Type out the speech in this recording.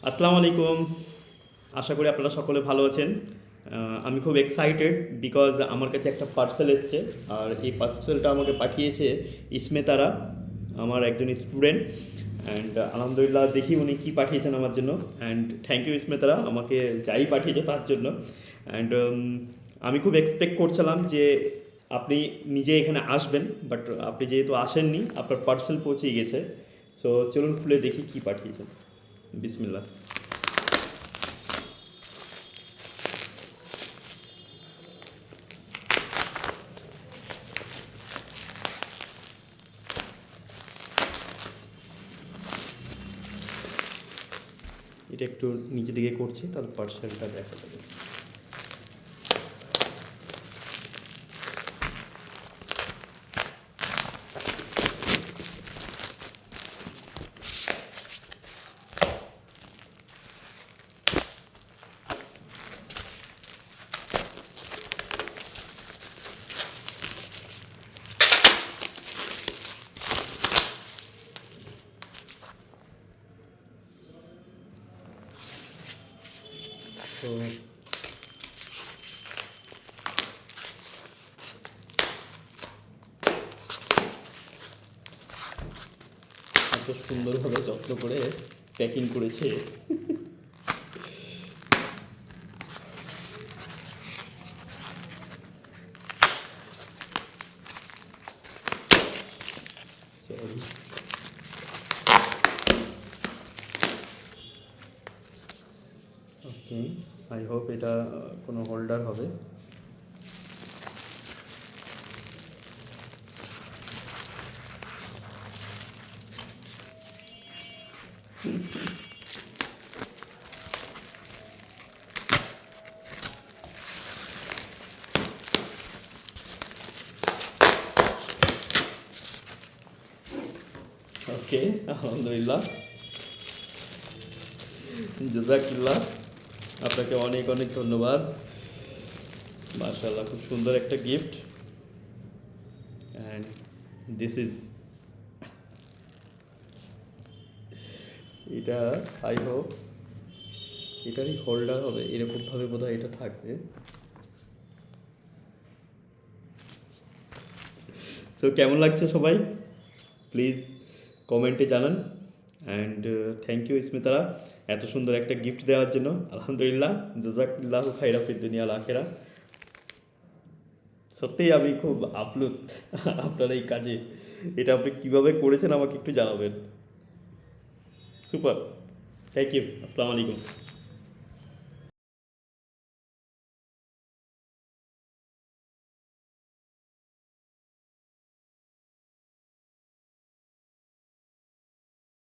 আসসালামু আলাইকুম। আশা করি আপনারা সকলে ভালো আছেন। আমি খুব এক্সাইটেড বিকজ আমার কাছে একটা পার্সেল এসছে। আর এই পার্সেলটা আমাকে পাঠিয়েছে ইসমেতারা, আমার একজন স্টুডেন্ট। অ্যান্ড আলহামদুলিল্লাহ, দেখি উনি কী পাঠিয়েছেন আমার জন্য। অ্যান্ড থ্যাংক ইউ ইসমেতারা, আমাকে যাই পাঠিয়েছে তার জন্য। অ্যান্ড আমি খুব এক্সপেক্ট করছিলাম যে আপনি নিজে এখানে আসবেন, বাট আপনি যেহেতু আসেননি, আপনার পার্সেল পৌঁছে গেছে। সো চলুন খুলে দেখি কী পাঠিয়েছেন। বিসমিল্লাহ। এটা একটু নিচে দিকে করছি, তাহলে পার্সেলটা দেখা যাবে। তো এত সুন্দরভাবে যত্ন করে প্যাকিং করেছে। সরি। ওকে, আই হোপ এটা কোনো হোল্ডার হবে। ওকে, আলহামদুলিল্লাহ, জাজাকিল্লাহ, আপনাকে অনেক অনেক ধন্যবাদ। মাশাআল্লাহ, খুব সুন্দর একটা গিফট। অ্যান্ড দিস ইজ, এটা আই হোপ এটারই হোল্ডার হবে, এরকমভাবে বোধহয় এটা থাকবে। সো কেমন লাগছে সবাই, প্লিজ কমেন্টে জানান। অ্যান্ড থ্যাংক ইউ স্মিতারা, এত সুন্দর একটা গিফট দেওয়ার জন্য। আলহামদুলিল্লাহ, জাজাকিল্লাহ খাইরা ফিদ দুনিয়া আল আখেরা। সত্যিই আমি খুব আপ্লুত আপনার এই কাজে। এটা আপনি কীভাবে করেছেন আমাকে একটু জানাবেন। সুপার, থ্যাংক ইউ, আসসালামু আলাইকুম।